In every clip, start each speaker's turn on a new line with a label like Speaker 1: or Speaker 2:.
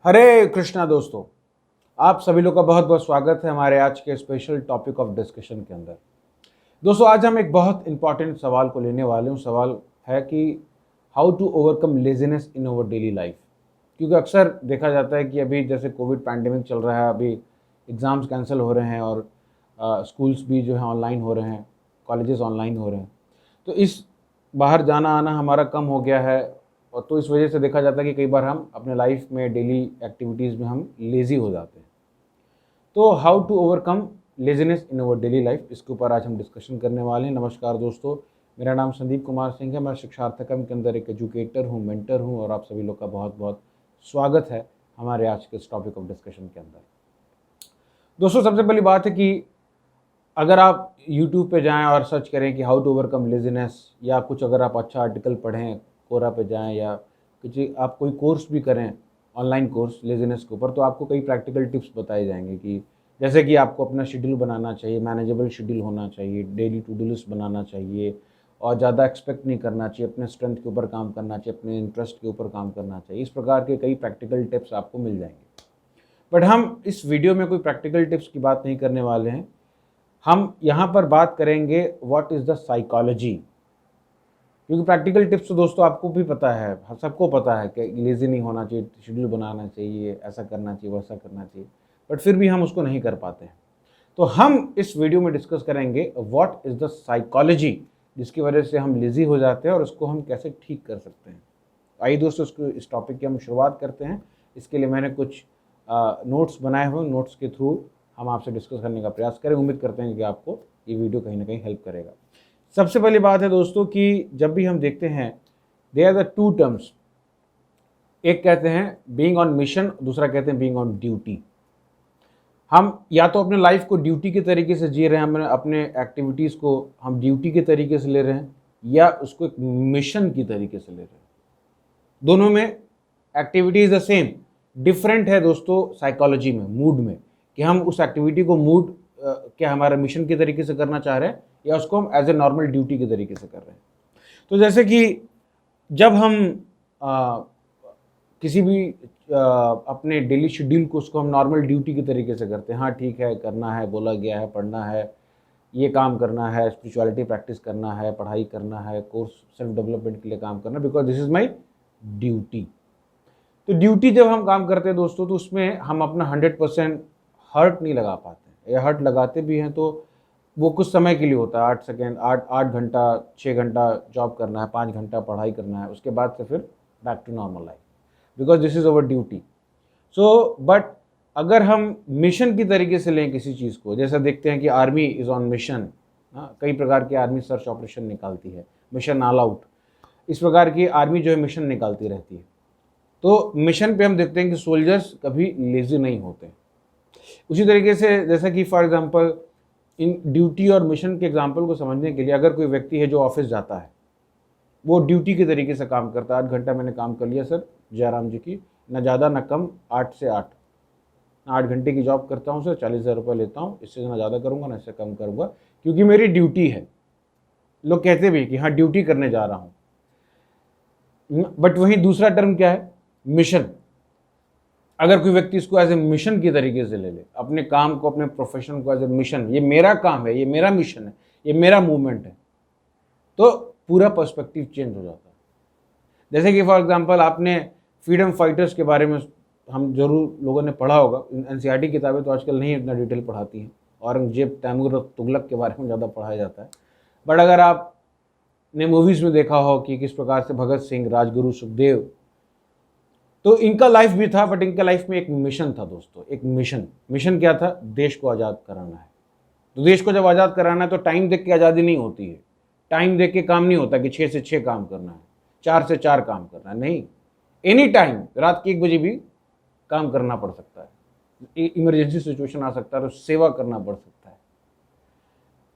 Speaker 1: हरे कृष्णा दोस्तों, आप सभी लोग का बहुत बहुत स्वागत है हमारे आज के स्पेशल टॉपिक ऑफ डिस्कशन के अंदर। दोस्तों, आज हम एक बहुत इंपॉर्टेंट सवाल को लेने वाले हैं। सवाल है कि how to overcome laziness in our daily life. क्योंकि अक्सर देखा जाता है कि अभी जैसे कोविड पैंडेमिक चल रहा है, अभी एग्ज़ाम्स कैंसिल हो रहे हैं और स्कूल्स भी जो है ऑनलाइन हो रहे हैं, कॉलेजेस ऑनलाइन हो रहे हैं। तो इस बाहर जाना आना हमारा कम हो गया है, और तो इस वजह से देखा जाता है कि कई बार हम अपने लाइफ में डेली एक्टिविटीज़ में हम लेज़ी हो जाते हैं। तो how to overcome laziness in our daily life, इसके ऊपर आज हम डिस्कशन करने वाले हैं। नमस्कार दोस्तों, मेरा नाम संदीप कुमार सिंह है। मैं शिक्षार्थकम के अंदर एक एजुकेटर हूँ, मेंटर हूँ, और आप सभी लोग का बहुत बहुत स्वागत है हमारे आज के इस टॉपिक ऑफ डिस्कशन के अंदर। दोस्तों, सबसे पहली बात है कि अगर आप YouTube पे जाएं और सर्च करें कि हाउ टू ओवरकम लेजीनेस, या कुछ अगर आप अच्छा आर्टिकल पढ़ें, कोरा पे जाएं, या कुछ आप कोई कोर्स भी करें, ऑनलाइन कोर्स लेजीनेस के ऊपर, तो आपको कई प्रैक्टिकल टिप्स बताए जाएंगे कि जैसे कि आपको अपना शेड्यूल बनाना चाहिए, मैनेजेबल शेड्यूल होना चाहिए, डेली टू डू लिस्ट बनाना चाहिए, और ज़्यादा एक्सपेक्ट नहीं करना चाहिए, अपने स्ट्रेंथ के ऊपर काम करना चाहिए, अपने इंटरेस्ट के ऊपर काम करना चाहिए। इस प्रकार के कई प्रैक्टिकल टिप्स आपको मिल जाएंगे। बट हम इस वीडियो में कोई प्रैक्टिकल टिप्स की बात नहीं करने वाले हैं। हम यहाँ पर बात करेंगे व्हाट इज़ द साइकोलॉजी। क्योंकि प्रैक्टिकल टिप्स तो दोस्तों आपको भी पता है, सबको पता है कि लेज़ी नहीं होना चाहिए, शेड्यूल बनाना चाहिए, ऐसा करना चाहिए, वैसा करना चाहिए, बट फिर भी हम उसको नहीं कर पाते हैं। तो हम इस वीडियो में डिस्कस करेंगे व्हाट इज़ द साइकोलॉजी, जिसकी वजह से हम लेज़ी हो जाते हैं और उसको हम कैसे ठीक कर सकते हैं। आइए दोस्तों, इस टॉपिक की हम शुरुआत करते हैं। इसके लिए मैंने कुछ नोट्स बनाए हुए, नोट्स के थ्रू हम आपसे डिस्कस करने का प्रयास करें। उम्मीद करते हैं कि आपको ये वीडियो कहीं ना कहीं हेल्प करेगा। सबसे पहली बात है दोस्तों कि जब भी हम देखते हैं, they are the two terms. एक कहते हैं बीइंग ऑन मिशन, दूसरा कहते हैं बीइंग ऑन ड्यूटी। हम या तो अपने लाइफ को ड्यूटी के तरीके से जी रहे हैं, हम अपने एक्टिविटीज़ को हम ड्यूटी के तरीके से ले रहे हैं, या उसको एक मिशन की तरीके से ले रहे हैं। दोनों में activity is the same, different है दोस्तों साइकोलॉजी में, मूड में, कि हम उस एक्टिविटी को मूड क्या हमारा मिशन के तरीके से करना चाह रहे हैं, या उसको हम एज ए नॉर्मल ड्यूटी के तरीके से कर रहे हैं। तो जैसे कि जब हम किसी भी अपने डेली शेड्यूल को उसको हम नॉर्मल ड्यूटी के तरीके से करते हैं, हाँ ठीक है, करना है, बोला गया है, पढ़ना है, ये काम करना है, स्पिरिचुअलिटी प्रैक्टिस करना है, पढ़ाई करना है, कोर्स सेल्फ डेवलपमेंट के लिए काम करना है, because this is my duty. तो ड्यूटी जब हम काम करते हैं दोस्तों, तो उसमें हम अपना 100% हर्ट नहीं लगा पाते, या हर्ट लगाते भी हैं तो वो कुछ समय के लिए होता है, 8 सेकेंड, 8 घंटा, 6 घंटा जॉब करना है, 5 घंटा पढ़ाई करना है, उसके बाद से फिर back to normal life, because this is our duty. So but अगर हम मिशन की तरीके से लें किसी चीज़ को, जैसा देखते हैं कि आर्मी इज़ ऑन मिशन, कई प्रकार की आर्मी सर्च ऑपरेशन निकालती है, मिशन ऑल आउट, इस प्रकार की आर्मी जो है मिशन निकालती रहती है। तो मिशन पे हम देखते हैं कि सोल्जर्स कभी लेज़ी नहीं होते। उसी तरीके से जैसा कि फॉर एग्जांपल इन ड्यूटी और मिशन के एग्जांपल को समझने के लिए, अगर कोई व्यक्ति है जो ऑफिस जाता है, वो ड्यूटी के तरीके से काम करता है, 8 घंटा मैंने काम कर लिया सर जयराम जी की, ना ज़्यादा ना कम, 8 से 8, 8 घंटे की जॉब करता हूँ सर, 40,000 रुपये लेता हूँ, इससे ना ज़्यादा करूँगा ना इससे कम करूँगा, क्योंकि मेरी ड्यूटी है। लोग कहते भी कि हाँ ड्यूटी करने जा रहा हूँ, बट वहीं दूसरा टर्म क्या है, मिशन। अगर कोई व्यक्ति इसको एज ए मिशन की तरीके से ले ले, अपने काम को, अपने प्रोफेशन को एज ए मिशन, ये मेरा काम है, ये मेरा मिशन है, ये मेरा मूवमेंट है, तो पूरा पर्सपेक्टिव चेंज हो जाता है। जैसे कि फॉर एग्जांपल आपने फ्रीडम फाइटर्स के बारे में हम जरूर लोगों ने पढ़ा होगा, एनसीईआरटी किताबें तो आजकल नहीं इतना डिटेल पढ़ाती हैं, औरंगजेब, तैमूर और तुगलक के बारे में ज़्यादा पढ़ाया जाता है। बट अगर आपने मूवीज़ में देखा हो कि किस प्रकार से भगत सिंह, राजगुरु, सुखदेव, तो इनका लाइफ भी था, बट इनका लाइफ में एक मिशन था दोस्तों, एक मिशन क्या था, देश को आज़ाद कराना है। तो देश को जब आज़ाद कराना है तो टाइम देख के आज़ादी नहीं होती है, टाइम देख के काम नहीं होता कि 6 से 6 काम करना है, 4 से 4 काम करना है, नहीं, एनी टाइम रात के 1 बजे भी काम करना पड़ सकता है, इमरजेंसी सिचुएशन आ सकता है तो सेवा करना पड़ सकता है,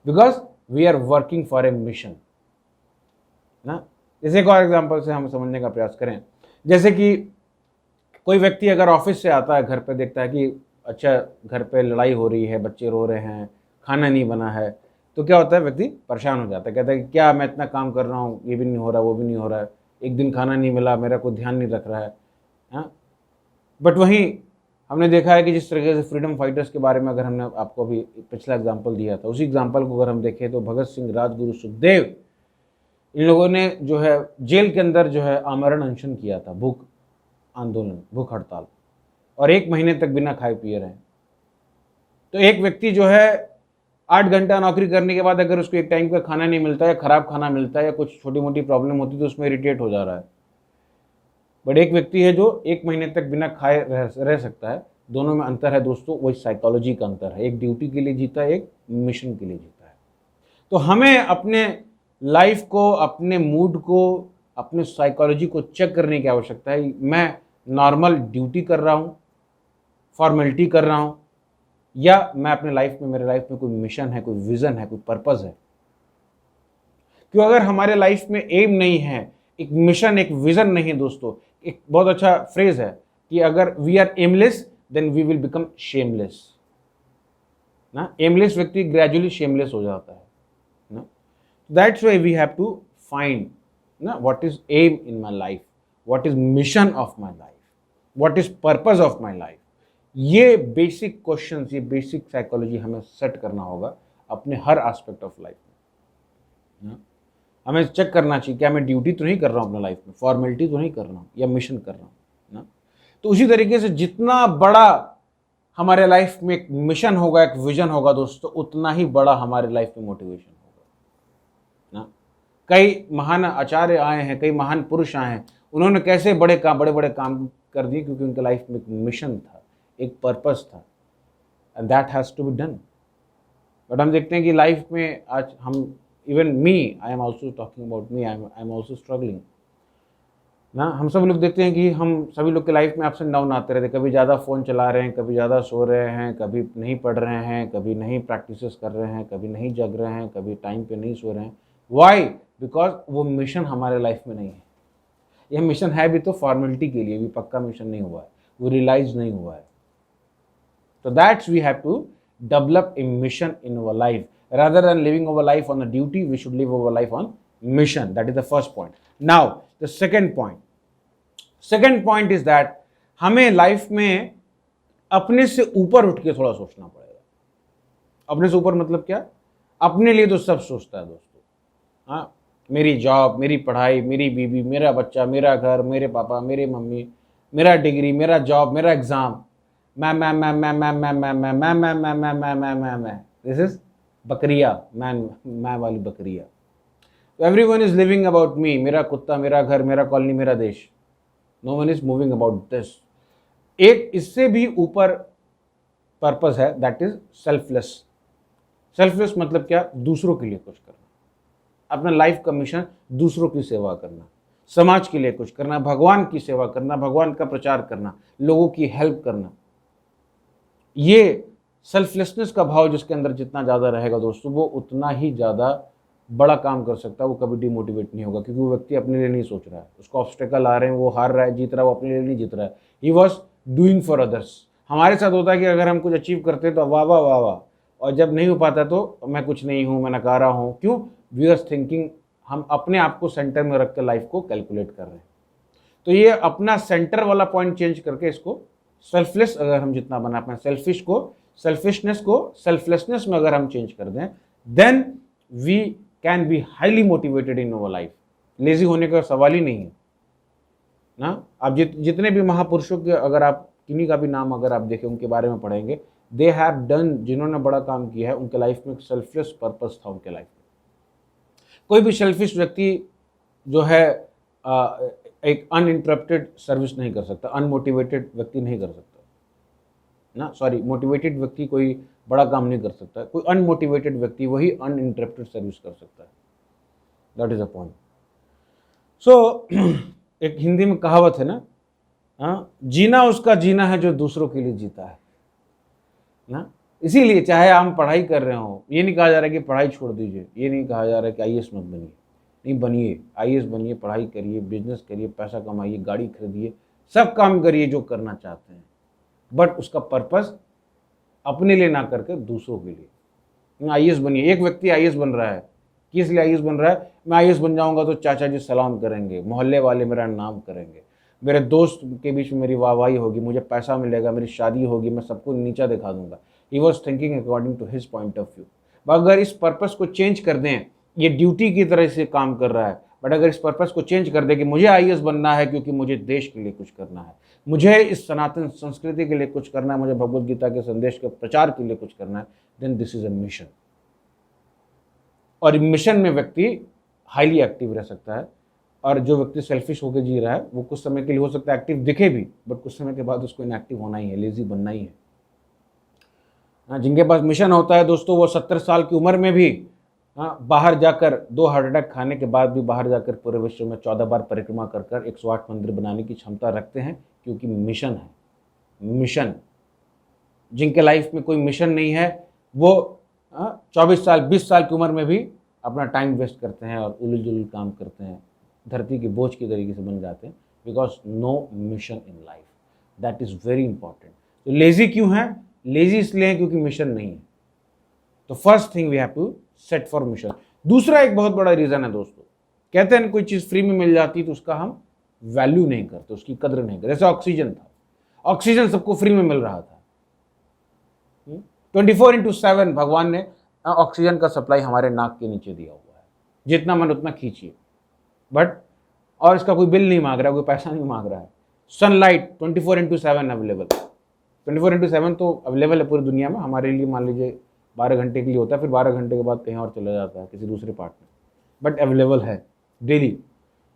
Speaker 1: because we are working for a mission ना। जैसे एक और एग्जाम्पल से हम समझने का प्रयास करें, जैसे कि कोई व्यक्ति अगर ऑफिस से आता है, घर पे देखता है कि अच्छा घर पे लड़ाई हो रही है, बच्चे रो रहे हैं, खाना नहीं बना है, तो क्या होता है, व्यक्ति परेशान हो जाता है, कहता है कि क्या मैं इतना काम कर रहा हूँ, ये भी नहीं हो रहा, वो भी नहीं हो रहा है, एक दिन खाना नहीं मिला, मेरा कोई ध्यान नहीं रख रहा है, हाँ। बट वहीं हमने देखा है कि जिस तरीके से फ्रीडम फाइटर्स के बारे में अगर हमने आपको अभी पिछला एग्जाम्पल दिया था, उसी एग्जाम्पल को अगर हम देखें तो भगत सिंह, राजगुरु, सुखदेव, इन लोगों ने जो है जेल के अंदर जो है आमरण अनशन किया था, भूख आंदोलन, भूख हड़ताल, और 1 महीने तक बिना खाए पिए रहे। तो एक व्यक्ति जो है 8 घंटा नौकरी करने के बाद अगर उसको एक टाइम का खाना नहीं मिलता है, खराब खाना मिलता है, या कुछ छोटी मोटी प्रॉब्लम होती है तो उसमें इरिटेट हो जा रहा है। बट एक व्यक्ति है जो 1 महीने तक बिना खाए रह सकता है। दोनों में अंतर है दोस्तों, वही साइकोलॉजी का अंतर है। एक ड्यूटी के लिए जीता है, एक मिशन के लिए जीता है। तो हमें अपने लाइफ को, अपने मूड को, अपने साइकोलॉजी को चेक करने की आवश्यकता है। मैं नॉर्मल ड्यूटी कर रहा हूँ, फॉर्मेलिटी कर रहा हूँ, या मैं अपने लाइफ में, मेरे लाइफ में कोई मिशन है, कोई विजन है, कोई पर्पस है। क्यों? अगर हमारे लाइफ में एम नहीं है, एक मिशन, एक विजन नहीं है दोस्तों, एक बहुत अच्छा फ्रेज है कि अगर we are aimless then we will become shameless ना। एमलेस व्यक्ति ग्रेजुअली शेमलेस हो जाता है ना। That's why we have to find ना what is aim in my life, what is mission of my life, what is purpose of my life. ये basic questions, ये basic psychology हमें set करना होगा अपने हर एस्पेक्ट ऑफ लाइफ में ना। हमें चेक करना चाहिए क्या मैं ड्यूटी तो नहीं कर रहा हूँ अपने लाइफ में, फॉर्मेलिटी तो नहीं कर रहा हूँ, या मिशन कर रहा हूँ ना। तो उसी तरीके से जितना बड़ा हमारे लाइफ में एक मिशन होगा, एक विजन होगा दोस्तों, उतना ही बड़ा हमारे लाइफ में मोटिवेशन होगा ना। कई महान आचार्य आए हैं, कई महान पुरुष आए हैं, उन्होंने कैसे बड़े बड़े काम कर दिए, क्योंकि उनके लाइफ में एक मिशन था, एक पर्पस था, and that has to be done. But हम देखते हैं कि लाइफ में आज हम, even me, I am also talking about me, I am also struggling ना। हम सब लोग देखते हैं कि हम सभी लोग के लाइफ में अप्स एंड डाउन आते रहते हैं। कभी ज़्यादा फ़ोन चला रहे हैं, कभी ज़्यादा सो रहे हैं, कभी नहीं पढ़ रहे हैं, कभी नहीं प्रैक्टिसेस कर रहे हैं, कभी नहीं जग रहे हैं, कभी टाइम पे नहीं सो रहे हैं। वाई? बिकॉज वो मिशन हमारे लाइफ में नहीं है। यह मिशन है भी तो फॉर्मेलिटी के लिए, भी पक्का मिशन नहीं हुआ है, वो रियलाइज नहीं हुआ है। So that's we have to develop a mission in our life. Rather than living our life on a duty, we should live our life on mission. That is the first point. Now, the second point. Second point is that हमें life में अपने से ऊपर उठ के थोड़ा सोचना पड़ेगा। अपने से ऊपर मतलब क्या? अपने लिए तो सब सोचता है दोस्तों। हाँ, मेरी जॉब, मेरी पढ़ाई, मेरी बीवी, मेरा बच्चा, मेरा घर, मेरे पापा, मेरी मम्मी, मेरा डिग्री, मेरा जॉब, मेरा एग्जाम, मैं। दिस इज बकरिया, मैं वाली बकरिया। Everyone is living about me, मेरा कुत्ता, मेरा घर, मेरा कॉलोनी, मेरा देश। No one is moving about this. एक इससे भी ऊपर पर्पस है, दैट इज सेल्फलेस। सेल्फलेस मतलब क्या? दूसरों के लिए कुछ करना, अपना लाइफ का मिशन दूसरों की सेवा करना, समाज के लिए कुछ करना, भगवान की सेवा करना, भगवान का प्रचार करना, लोगों की हेल्प करना। ये सेल्फलेसनेस का भाव जिसके अंदर जितना ज़्यादा रहेगा दोस्तों, वो उतना ही ज़्यादा बड़ा काम कर सकता है। वो कभी डिमोटिवेट नहीं होगा, क्योंकि वो व्यक्ति अपने लिए नहीं सोच रहा है। उसको ऑब्स्टेकल आ रहे हैं, वो हार रहा है, जीत रहा है, वो अपने लिए नहीं जीत रहा है। He was doing for others. हमारे साथ होता है कि अगर हम कुछ अचीव करते हैं तो वाह वाह वाह वाह, और जब नहीं हो पाता तो मैं कुछ नहीं हूँ, मैं नकारा हूँ। क्यों? वी आर थिंकिंग, हम अपने आप को सेंटर में रख कर लाइफ को कैलकुलेट कर रहे हैं। तो ये अपना सेंटर वाला पॉइंट चेंज करके इसको सेल्फलेस अगर हम जितना बना पाए, सेल्फिशनेस को सेल्फलेसनेस में अगर हम चेंज कर दें, then we can be highly motivated in our life. Lazy होने का सवाल ही नहीं है ना। आप जितने भी महापुरुषों के अगर आप किन्हीं का भी नाम अगर आप देखें, उनके बारे में पढ़ेंगे, दे हैव डन, जिन्होंने बड़ा काम किया है, उनके लाइफ में एक सेल्फलेस पर्पस था उनके लाइफ में। कोई भी सेल्फिश व्यक्ति जो है एक अनइंटरप्टेड सर्विस नहीं कर सकता, अनमोटिवेटेड व्यक्ति नहीं कर सकता ना। सॉरी, मोटिवेटेड व्यक्ति कोई बड़ा काम नहीं कर सकता, कोई अनमोटिवेटेड व्यक्ति वही अनइंटरप्टेड सर्विस कर सकता है। That is a point. So एक हिंदी में कहावत है ना, जीना उसका जीना है जो दूसरों के लिए जीता है ना। इसीलिए चाहे हम पढ़ाई कर रहे हो, ये नहीं कहा जा रहा है कि पढ़ाई छोड़ दीजिए, ये नहीं कहा जा रहा है कि आईएएस मत बनिए, नहीं बनिए, आईएएस बनिए, पढ़ाई करिए, बिजनेस करिए, पैसा कमाइए, गाड़ी खरीदिए, सब काम करिए जो करना चाहते हैं, बट उसका पर्पस अपने लिए ना करके दूसरों के लिए। आईएएस बनिए। एक व्यक्ति आईएएस बन रहा है, किस लिए आईएएस बन रहा है? मैं आईएएस बन जाऊंगा तो चाचा जी सलाम करेंगे, मोहल्ले वाले मेरा नाम करेंगे, मेरे दोस्त के बीच में मेरी वाहवाही होगी, मुझे पैसा मिलेगा, मेरी शादी होगी, मैं सबको नीचा दिखा दूंगा। He was thinking according to his point of view. अगर इस पर्पस को चेंज कर दें, ये ड्यूटी की तरह से काम कर रहा है, बट अगर इस पर्पस को चेंज कर दे कि मुझे आईएएस बनना है क्योंकि मुझे देश के लिए कुछ करना है, मुझे इस सनातन संस्कृति के लिए कुछ करना है, मुझे भगवत गीता के संदेश के प्रचार के लिए कुछ करना है, then this is a mission. और मिशन में व्यक्ति हाईली एक्टिव रह सकता है। और जो व्यक्ति सेल्फिश होकर जी रहा है वो कुछ समय के लिए हो सकता है एक्टिव दिखे भी, बट कुछ समय के बाद उसको इनएक्टिव होना ही है, लेजी बनना ही है। जिनके पास मिशन होता है दोस्तों, वो 70 साल की उम्र में भी बाहर जाकर 2 हार्ट अटैक खाने के बाद भी बाहर जाकर पूरे विश्व में 14 बार परिक्रमा कर 108 मंदिर बनाने की क्षमता रखते हैं, क्योंकि मिशन है। मिशन, जिनके लाइफ में कोई मिशन नहीं है वो 24 साल 20 साल की उम्र में भी अपना टाइम वेस्ट करते हैं और उलझ जुलझ काम करते हैं, धरती के बोझ की तरीके से बन जाते हैं, because no mission in life. That is very important. तो लेजी क्यों है? लेजी इसलिए है क्योंकि मिशन नहीं है। तो first thing we have to set for mission. दूसरा एक बहुत बड़ा रीज़न है दोस्तों, कहते हैं कोई चीज़ फ्री में मिल जाती तो उसका हम वैल्यू नहीं करते, उसकी कदर नहीं करते। जैसे ऑक्सीजन था, ऑक्सीजन सबको फ्री में मिल रहा था। 24/7 भगवान ने ऑक्सीजन का सप्लाई हमारे नाक के नीचे दिया हुआ है, जितना मन उतना खींचिए, बट और इसका कोई बिल नहीं मांग रहा है, कोई पैसा नहीं मांग रहा है। सनलाइट 24/7 अवेलेबल, 24/7 तो अवेलेबल है पूरी दुनिया में। हमारे लिए मान लीजिए 12 घंटे के लिए होता है, फिर 12 घंटे के बाद कहीं और चला जाता है किसी दूसरे पार्ट में, बट अवेलेबल है डेली।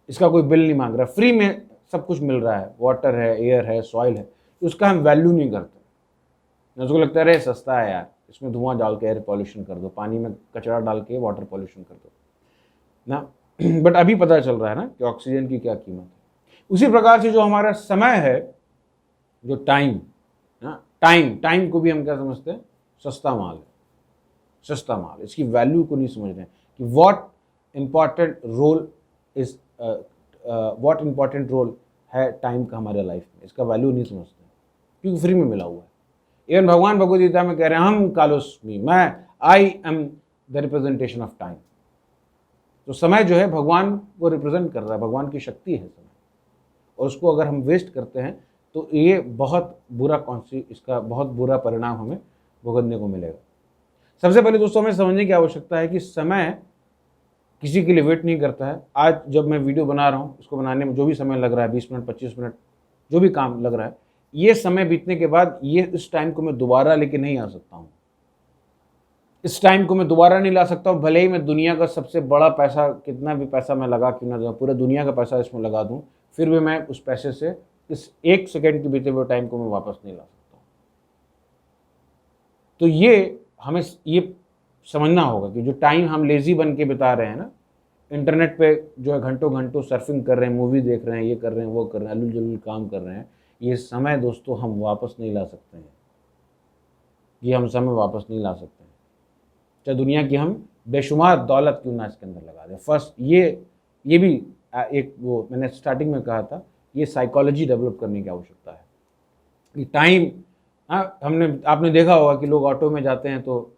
Speaker 1: इसका कोई बिल नहीं मांग रहा, फ्री में सब कुछ मिल रहा है, वाटर है, एयर है, सॉइल है, तो उसका हम वैल्यू नहीं करते। उसको लगता है अरे सस्ता है यार, इसमें धुआं डाल के एयर पॉल्यूशन कर दो, पानी में कचरा डाल के वाटर पॉल्यूशन कर दो ना। बट अभी पता चल रहा है ना कि ऑक्सीजन की क्या कीमत है। उसी प्रकार से जो हमारा समय है, जो टाइम ना, टाइम को भी हम क्या समझते हैं? सस्ता माल है, सस्ता माल। इसकी वैल्यू को नहीं समझ रहे हैं कि व्हाट इंपॉर्टेंट रोल है टाइम का हमारे लाइफ में। इसका वैल्यू नहीं समझते हैं क्योंकि फ्री में मिला हुआ है। इवन भगवान भगवद गीता में कह रहे हैं हम कालोस्मी, मैं I am the representation of time. तो समय जो है भगवान को रिप्रेजेंट कर रहा है, भगवान की शक्ति है समय, और उसको अगर हम वेस्ट करते हैं तो ये बहुत बुरा इसका बहुत बुरा परिणाम हमें भुगतने को मिलेगा। सबसे पहले दोस्तों हमें समझने की आवश्यकता है कि समय किसी के लिए वेट नहीं करता है। आज जब मैं वीडियो बना रहा हूँ, इसको बनाने में जो भी समय लग रहा है, 20 मिनट 25 मिनट जो भी काम लग रहा है, ये समय बीतने के बाद इस टाइम को मैं दोबारा लेके नहीं आ सकता हूँ। इस टाइम को मैं दोबारा नहीं ला सकता हूँ, भले ही मैं दुनिया का सबसे बड़ा पैसा, कितना भी पैसा मैं लगा क्यों ना दूँ, पूरे दुनिया का पैसा इसमें लगा दूँ, फिर भी मैं उस पैसे से इस 1 सेकेंड के बीते हुए टाइम को मैं वापस नहीं ला सकता हूँ। तो ये हमें ये समझना होगा कि जो टाइम हम लेजी बन के बिता रहे हैं ना, इंटरनेट पे जो है घंटों घंटों सर्फिंग कर रहे हैं, मूवी देख रहे हैं, ये कर रहे हैं, वो कर रहे हैं, अलूल जलूल काम कर रहे हैं, ये समय दोस्तों हम वापस नहीं ला सकते हैं। ये हम समय वापस नहीं ला सकते हैं, चाहे दुनिया की हम बेशुमार दौलत क्यों ना इसके अंदर लगा दें। फर्स्ट ये भी एक वो मैंने स्टार्टिंग में कहा था, ये साइकोलॉजी डेवलप करने की आवश्यकता है कि टाइम, आपने देखा होगा कि लोग ऑटो में जाते हैं तो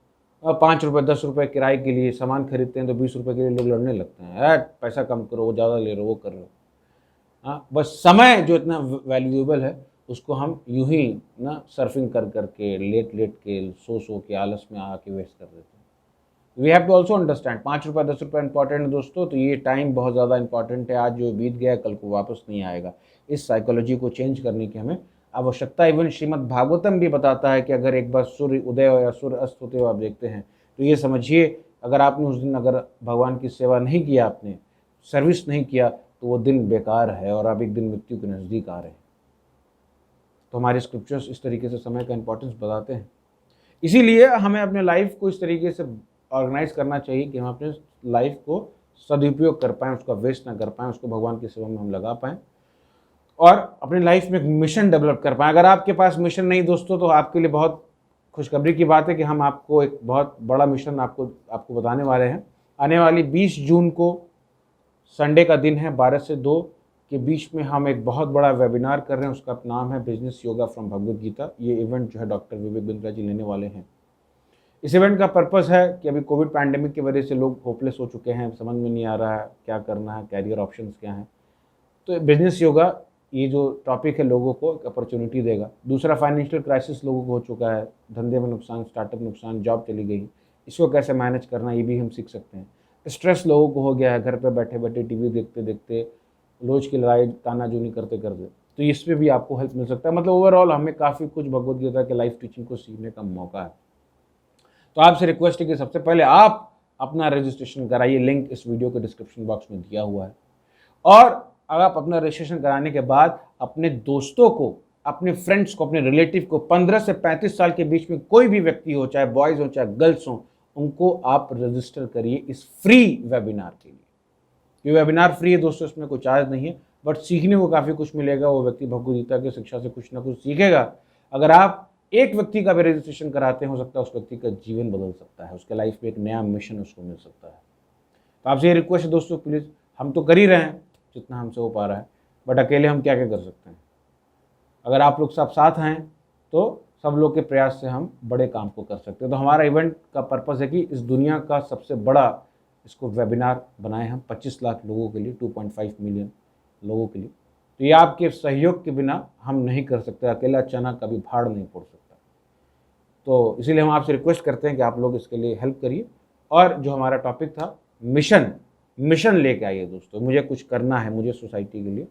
Speaker 1: 5 रुपये 10 रुपये किराए के लिए सामान खरीदते हैं तो 20 रुपये के लिए लोग लड़ने लगते हैं, पैसा कम करो, वो ज़्यादा ले रहे हो, वो कर रहे हो। बस समय जो इतना वैल्यूएबल है उसको हम यूं ही ना सर्फिंग कर करके, लेट के, सो के, आलस में आके वेस्ट कर देते हैं। We have to also understand 5 रुपये 10 रुपये इंपॉर्टेंट है दोस्तों, तो ये टाइम बहुत ज़्यादा इंपॉर्टेंट है। आज जो बीत गया कल को वापस नहीं आएगा। इस साइकोलॉजी को चेंज करने की हमें आवश्यकता। इवन श्रीमद् भागवतम भी बताता है कि अगर एक बार सूर्य उदय या सूर्य अस्त होते हुए आप देखते हैं तो ये समझिए अगर आपने उस दिन अगर भगवान की सेवा नहीं किया, आपने सर्विस नहीं किया, तो वो दिन बेकार है और आप एक दिन मृत्यु के नज़दीक आ रहे हैं। तो हमारे स्क्रिप्चर्स इस तरीके से समय का इंपॉर्टेंस बताते हैं। इसीलिए हमें अपने लाइफ को इस तरीके से ऑर्गेनाइज करना चाहिए कि हम अपने लाइफ को सदुपयोग कर पाएँ, उसका वेस्ट ना कर पाएँ, उसको भगवान की सेवा में हम लगा पाएँ और अपनी लाइफ में एक मिशन डेवलप कर पाएँ। अगर आपके पास मिशन नहीं दोस्तों, तो आपके लिए बहुत खुशखबरी की बात है कि हम आपको एक बहुत बड़ा मिशन आपको बताने वाले हैं। आने वाली 20 जून को संडे का दिन है, 12 से 2 के बीच में हम एक बहुत बड़ा वेबिनार कर रहे हैं। उसका नाम है बिजनेस योगा फ्रॉम भगवद गीता। ये इवेंट जो है डॉक्टर विवेक बिंद्रा जी लेने वाले हैं। इस इवेंट का पर्पस है कि अभी कोविड पैंडेमिक की वजह से लोग होपलेस हो चुके हैं, समझ में नहीं आ रहा है क्या करना है, कैरियर ऑप्शंस क्या हैं। तो बिजनेस योगा ये जो टॉपिक है लोगों को एक अपॉर्चुनिटी देगा। दूसरा, फाइनेंशियल क्राइसिस लोगों को हो चुका है, धंधे में नुकसान, स्टार्टअप नुकसान, जॉब चली गई, इसको कैसे मैनेज करना ये भी हम सीख सकते हैं। स्ट्रेस लोगों को हो गया है, घर पे बैठे बैठे टीवी देखते देखते, रोज की लड़ाई तानाजूनी करते करते, तो इस पे भी आपको हेल्प मिल सकता है। मतलब ओवरऑल हमें काफ़ी कुछ भगवद गीता के लाइफ टीचिंग को सीखने का मौका है। तो आपसे रिक्वेस्ट है कि सबसे पहले आप अपना रजिस्ट्रेशन कराइए, लिंक इस वीडियो के डिस्क्रिप्शन बॉक्स में दिया हुआ है। और अगर आप अपना रजिस्ट्रेशन कराने के बाद अपने दोस्तों को, अपने फ्रेंड्स को, अपने रिलेटिव को, 15 से 35 साल के बीच में कोई भी व्यक्ति हो, चाहे बॉयज़ हो चाहे गर्ल्स हो, उनको आप रजिस्टर करिए इस फ्री वेबिनार के लिए। ये वेबिनार फ्री है दोस्तों, इसमें कोई चार्ज नहीं है, बट सीखने को काफ़ी कुछ मिलेगा। वो व्यक्ति भगवद गीता की शिक्षा से कुछ ना कुछ सीखेगा। अगर आप एक व्यक्ति का भी रजिस्ट्रेशन कराते हैं, हो सकता है उस व्यक्ति का जीवन बदल सकता है, उसके लाइफ में एक नया मिशन उसको मिल सकता है। तो आपसे ये रिक्वेस्ट है दोस्तों, प्लीज़, हम तो कर ही रहे हैं जितना हमसे हो पा रहा है, बट अकेले हम क्या क्या कर सकते हैं। अगर आप लोग सब साथ हैं तो सब लोग के प्रयास से हम बड़े काम को कर सकते हैं। तो हमारा इवेंट का पर्पज़ है कि इस दुनिया का सबसे बड़ा इसको वेबिनार बनाए हम 25 लाख लोगों के लिए, 2.5 मिलियन लोगों के लिए। तो ये आपके सहयोग के बिना हम नहीं कर सकते, अकेला चना कभी भाड़ नहीं फोड़ सकता। तो इसीलिए हम आपसे रिक्वेस्ट करते हैं कि आप लोग इसके लिए हेल्प करिए। और जो हमारा टॉपिक था मिशन लेके आइए दोस्तों। मुझे कुछ करना है, मुझे सोसाइटी के लिए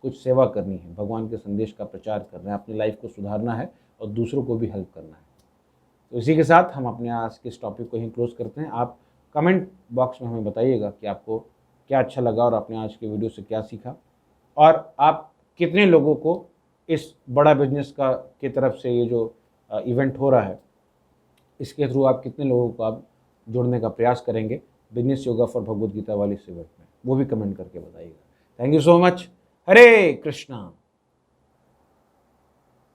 Speaker 1: कुछ सेवा करनी है, भगवान के संदेश का प्रचार करना है, अपनी लाइफ को सुधारना है और दूसरों को भी हेल्प करना है। तो इसी के साथ हम अपने आज के इस टॉपिक को यहीं क्लोज करते हैं। आप कमेंट बॉक्स में हमें बताइएगा कि आपको क्या अच्छा लगा और आपने आज के वीडियो से क्या सीखा, और आप कितने लोगों को इस बड़ा बिजनेस का की तरफ से ये जो इवेंट हो रहा है, इसके थ्रू आप कितने लोगों को आप जोड़ने का प्रयास करेंगे बिजनेस योगा फॉर भगवद गीता वाली इस इवेंट में, वो भी कमेंट करके बताइएगा। Thank you so much. Hare Krishna.